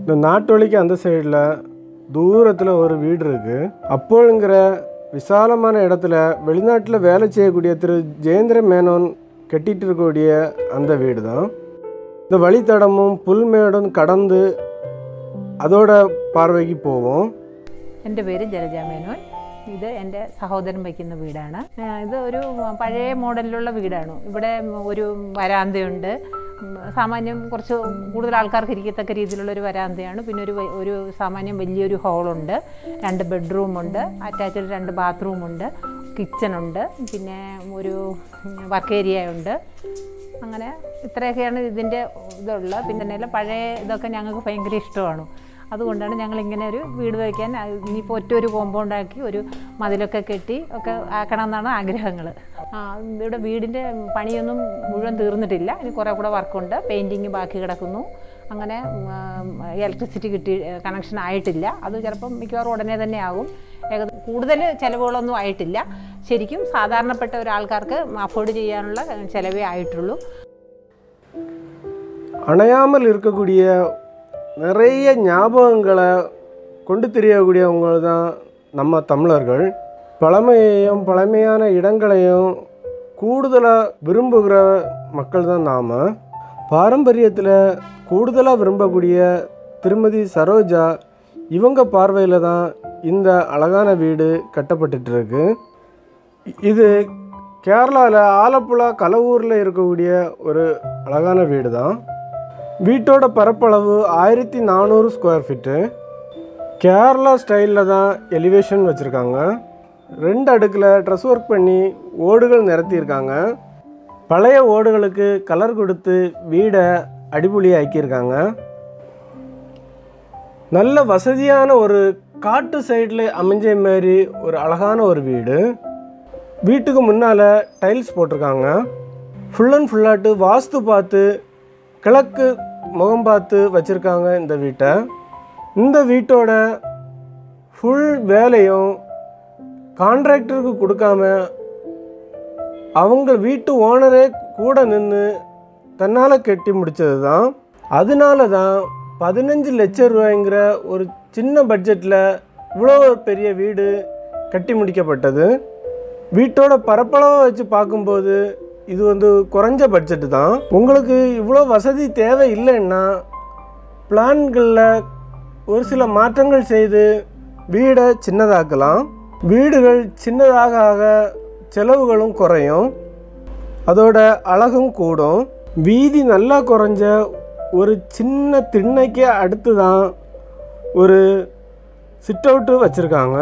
இந்த நாட்டொலிக்கு அந்த சைடில் தூரத்தில் ஒரு வீடு இருக்குது. அப்போங்கிற விசாலமான இடத்துல வெளிநாட்டில் வேலை செய்யக்கூடிய திரு ஜெயேந்திர மேனோன் கட்டிகிட்டு இருக்கக்கூடிய அந்த வீடு தான். இந்த வழித்தடமும் புல்மேடும் கடந்து அதோட பார்வைக்கு போவோம். എൻ്റെ പേര് ജലജ മേനോൻ. ഇത് എൻ്റെ സഹോദരൻ വയ്ക്കുന്ന വീടാണ്. ഇത് ഒരു പഴയ മോഡലിലുള്ള വീടാണ്. ഇവിടെ ഒരു വരാന്തയുണ്ട്. സാമാന്യം കുറച്ച് കൂടുതൽ ആൾക്കാർക്ക് ഇരിക്കത്തക്ക രീതിയിലുള്ളൊരു വരാന്തയാണ്. പിന്നെ ഒരു സാമാന്യം വലിയൊരു ഹോളുണ്ട്, 2 ബെഡ്റൂമുണ്ട്, അറ്റാച്ച്ഡ് 2 ബാത്റൂമുണ്ട്, കിച്ചണുണ്ട്, പിന്നെ ഒരു വർക്ക് ഏരിയ ഉണ്ട്. അങ്ങനെ ഇത്രയൊക്കെയാണ് ഇതിൻ്റെ ഇതുള്ളത്. പിന്നെ തന്നെ പഴയ ഇതൊക്കെ ഞങ്ങൾക്ക് ഭയങ്കര ഇഷ്ടമാണ്. അതുകൊണ്ടാണ് ഞങ്ങളിങ്ങനെ ഒരു വീട് വയ്ക്കാൻ ഇനിയിപ്പോൾ ഒറ്റൊരു കോമ്പൗണ്ടാക്കി ഒരു മതിലൊക്കെ കെട്ടി ഒക്കെ ആക്കണം എന്നാണ് ആഗ്രഹങ്ങൾ. ഇവിടെ വീടിൻ്റെ പണിയൊന്നും മുഴുവൻ തീർന്നിട്ടില്ല. ഇനി കുറേ കൂടെ വർക്കുണ്ട്. പെയിൻറ്റിങ് ബാക്കി കിടക്കുന്നു. അങ്ങനെ ഇലക്ട്രിസിറ്റി കണക്ഷൻ ആയിട്ടില്ല. അത് ചിലപ്പം മിക്കവാറും ഉടനെ തന്നെ ആകും. കൂടുതൽ ചിലവുകളൊന്നും ആയിട്ടില്ല. ശരിക്കും സാധാരണപ്പെട്ട ഒരാൾക്കാർക്ക് അഫോർഡ് ചെയ്യാനുള്ള ചിലവേ ആയിട്ടുള്ളൂ. அணையாமல் இருக்கக்கூடிய நிறைய ஞாபகங்களை கொண்டு தெரியக்கூடியவங்க தான் நம்ம தமிழர்கள். பழமையையும் பழமையான இடங்களையும் கூடுதலாக விரும்புகிற மக்கள் தான் நாம். பாரம்பரியத்தில் கூடுதலாக விரும்பக்கூடிய திருமதி சரோஜா இவங்க பார்வையில் தான் இந்த அழகான வீடு கட்டப்பட்டுருக்கு. இது கேரளாவில் ஆலப்புழா கலவூரில் இருக்கக்கூடிய ஒரு அழகான வீடு தான். வீட்டோட பரப்பளவு 1400 ஸ்கொயர் ஃபீட்டு. கேரளா ஸ்டைலில் தான் எலிவேஷன் வச்சுருக்காங்க. 2 அடுக்கில் ட்ரெஸ் ஒர்க் பண்ணி ஓடுகள் நிரத்தியிருக்காங்க. பழைய ஓடுகளுக்கு கலர் கொடுத்து வீடை அடிப்பொலியாக்கியிருக்காங்க. நல்ல வசதியான ஒரு காட்டு சைடில் அமைஞ்ச மாதிரி ஒரு அழகான ஒரு வீடு. வீட்டுக்கு முன்னால் டைல்ஸ் போட்டிருக்காங்க. ஃபுல் அண்ட் ஃபுல்லாட்டு வாஸ்து பார்த்து கிழக்கு முகம் பார்த்து வச்சுருக்காங்க இந்த வீட்டை. இந்த வீட்டோட ஃபுல் வேலையும் கான்ட்ராக்டருக்கு கொடுக்காம அவங்க வீட்டு ஓனரே கூட நின்று தன்னால் கட்டி முடித்தது தான். அதனால தான் 15 லட்சம் ரூபாய்ங்கிற ஒரு சின்ன பட்ஜெட்டில் இவ்வளோ பெரிய வீடு கட்டி முடிக்கப்பட்டது. வீட்டோட பரப்பளவை வச்சு பார்க்கும்போது இது குறைஞ்ச பட்ஜெட்டு தான். உங்களுக்கு இவ்வளோ வசதி தேவை இல்லைன்னா பிளான்களில் ஒரு சில மாற்றங்கள் செய்து வீடை சின்னதாக்கலாம். வீடுகள் சின்னதாக ஆக செலவுகளும் குறையும், அதோட அழகும் கூடும். வீதி நல்லா குறைஞ்ச ஒரு சின்ன திண்ணைக்கு அடுத்து தான் ஒரு சிட் அவுட்டு வச்சுருக்காங்க.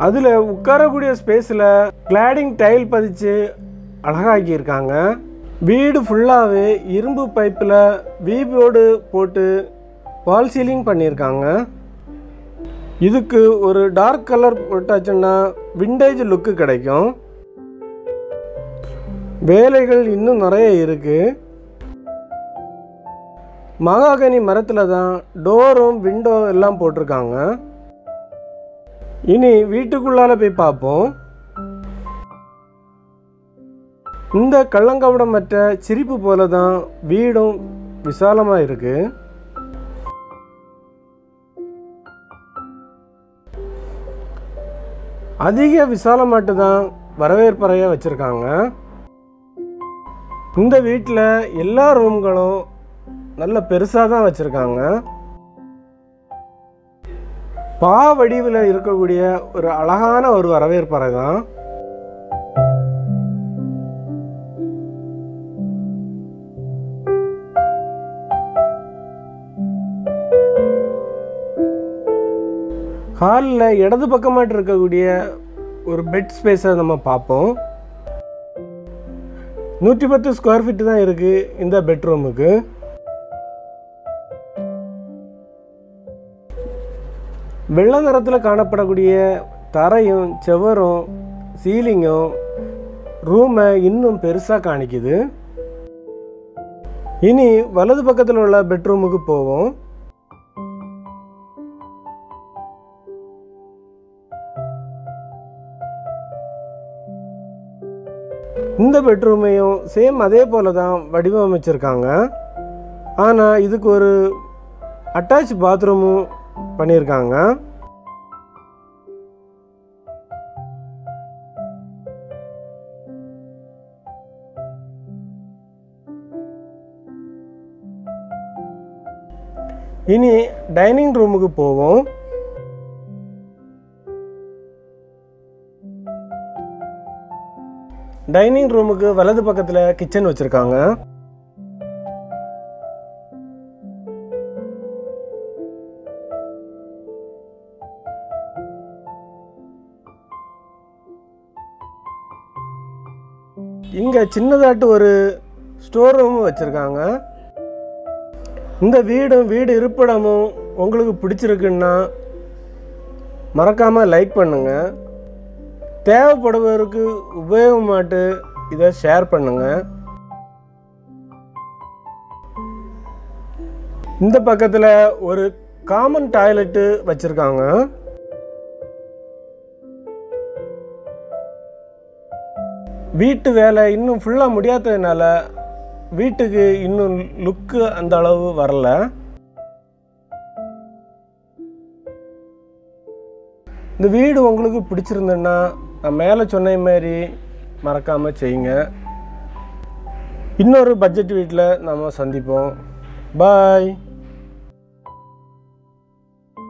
அதில் உட்காரக்கூடிய ஸ்பேஸில் கிளாடிங் டைல் பதிச்சு அழகாக்கியிருக்காங்க. வீடு ஃபுல்லாகவே இரும்பு பைப்பில் வீபோர்டு போட்டு வால் சீலிங் பண்ணியிருக்காங்க. இதுக்கு ஒரு டார்க் கலர் போட்டாச்சுன்னா விண்டேஜ் லுக்கு கிடைக்கும். வேலைகள் இன்னும் நிறைய இருக்குது. மகாகனி மரத்தில் தான் டோரும் விண்டோ எல்லாம் போட்டிருக்காங்க. இனி வீட்டுக்குள்ளால போய் பார்ப்போம். இந்த கள்ளங்கவடமற்ற சிரிப்பு போல தான் வீடும் விசாலமாக இருக்குது. அதிக விசாலமாட்டு தான் வரவேற்பறையாக வச்சுருக்காங்க. இந்த வீட்டில் எல்லா ரூம்களும் நல்ல பெருசாக தான் வச்சுருக்காங்க. பா வடிவில் இருக்கக்கூடிய ஒரு அழகான ஒரு வரவேற்பறை தான். ஹாலில் இடது பக்கமாட்டு இருக்கக்கூடிய ஒரு பெட் ஸ்பேஸை நம்ம பார்ப்போம். 110 ஸ்கொயர் ஃபீட்டு தான் இருக்குது இந்த பெட்ரூமுக்கு. வெள்ளை நிறத்தில் காணப்படக்கூடிய தரையும் செவரும் சீலிங்கும் ரூமை இன்னும் பெருசாக காணிக்குது. இனி வலது பக்கத்தில் உள்ள பெட்ரூமுக்கு போவோம். இந்த பெட்ரூமையும் சேம் அதே போல தான் வடிவமைச்சிருக்காங்க. ஆனால் இதுக்கு ஒரு அட்டாச் பாத்ரூமும் பண்ணியிருக்காங்க. இனி டைனிங் ரூமுக்கு போவோம். டைனிங் ரூமுக்கு வலது பக்கத்தில் கிச்சன் வச்சுருக்காங்க. இங்கே சின்னதாட்டு ஒரு ஸ்டோர் ரூமும் வச்சுருக்காங்க. இந்த வீடு இருப்பிடமும் உங்களுக்கு பிடிச்சிருக்குன்னா மறக்காமல் லைக் பண்ணுங்கள். தேவைப்படுவதற்கு உபயோகமாட்டு இதை ஷேர் பண்ணுங்கள். இந்த பக்கத்தில் ஒரு காமன் டாய்லெட்டு வச்சுருக்காங்க. வீட்டு வேலை இன்னும் ஃபுல்லாக முடியாததுனால வீட்டுக்கு இன்னும் லுக்கு அந்த அளவு வரல. இந்த வீடு உங்களுக்கு பிடிச்சிருந்ததுன்னா நான் மேலே சொன்ன மாதிரி மறக்காமல் செய்யுங்க. இன்னொரு பட்ஜெட் வீட்டில் நம்ம சந்திப்போம். பாய்.